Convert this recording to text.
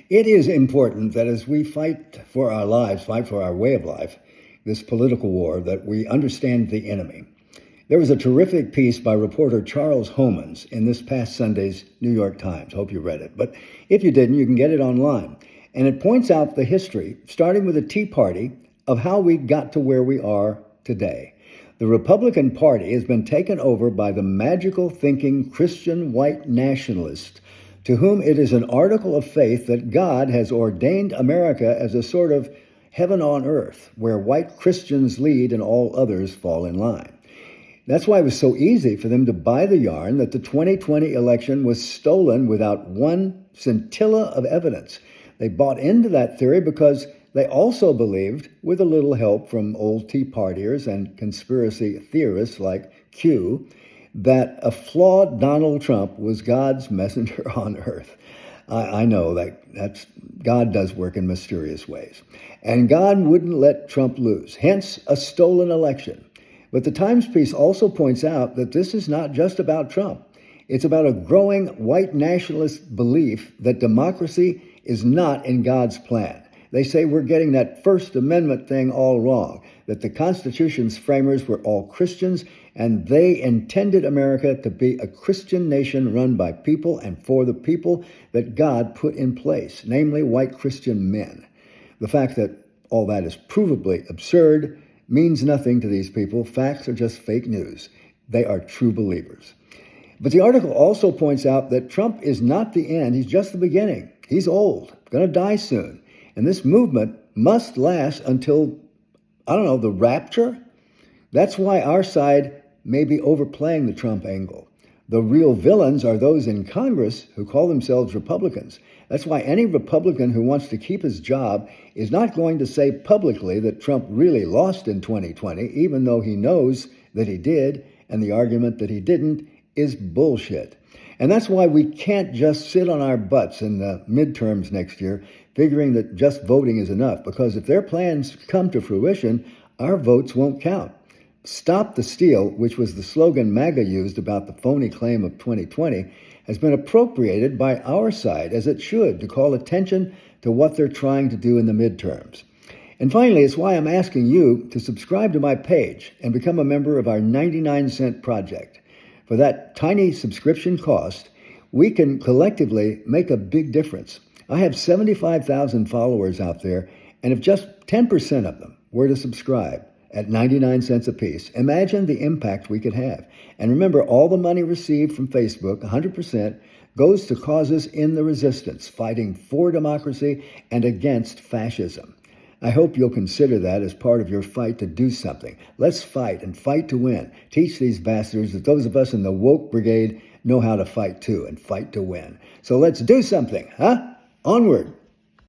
It is important that as we fight for our lives, fight for our way of life, this political war, that we understand the enemy. There was a terrific piece by reporter Charles Homans in this past Sunday's New York Times. Hope you read it. But if you didn't, you can get it online. And it points out the history, starting with the Tea Party, of how we got to where we are today. The Republican Party has been taken over by the magical thinking Christian white nationalists, to whom it is an article of faith that God has ordained America as a sort of heaven on earth, where white Christians lead and all others fall in line. That's why it was so easy for them to buy the yarn that the 2020 election was stolen without one scintilla of evidence. They bought into that theory because they also believed, with a little help from old Tea Partiers and conspiracy theorists like Q, that a flawed Donald Trump was God's messenger on earth. I know that's God does work in mysterious ways. And God wouldn't let Trump lose, hence a stolen election. But the Times piece also points out that this is not just about Trump. It's about a growing white nationalist belief that democracy is not in God's plan. They say we're getting that First Amendment thing all wrong, that the Constitution's framers were all Christians, and they intended America to be a Christian nation run by people and for the people that God put in place, namely white Christian men. The fact that all that is provably absurd means nothing to these people. Facts are just fake news. They are true believers. But the article also points out that Trump is not the end. He's just the beginning. He's old, going to die soon. And this movement must last until, the rapture. That's why our side may be overplaying the Trump angle. The real villains are those in Congress who call themselves Republicans. That's why any Republican who wants to keep his job is not going to say publicly that Trump really lost in 2020, even though he knows that he did, and the argument that he didn't is bullshit. And that's why we can't just sit on our butts in the midterms next year, figuring that just voting is enough, because if their plans come to fruition, our votes won't count. Stop the Steal, which was the slogan MAGA used about the phony claim of 2020, has been appropriated by our side, as it should, to call attention to what they're trying to do in the midterms. And finally, it's why I'm asking you to subscribe to my page and become a member of our 99-cent project. For that tiny subscription cost, we can collectively make a big difference. I have 75,000 followers out there, and if just 10% of them were to subscribe at 99 cents apiece, imagine the impact we could have. And remember, all the money received from Facebook, 100%, goes to causes in the resistance, fighting for democracy and against fascism. I hope you'll consider that as part of your fight to do something. Let's fight and fight to win. Teach these bastards that those of us in the woke brigade know how to fight too, and fight to win. So let's do something, huh? Onward.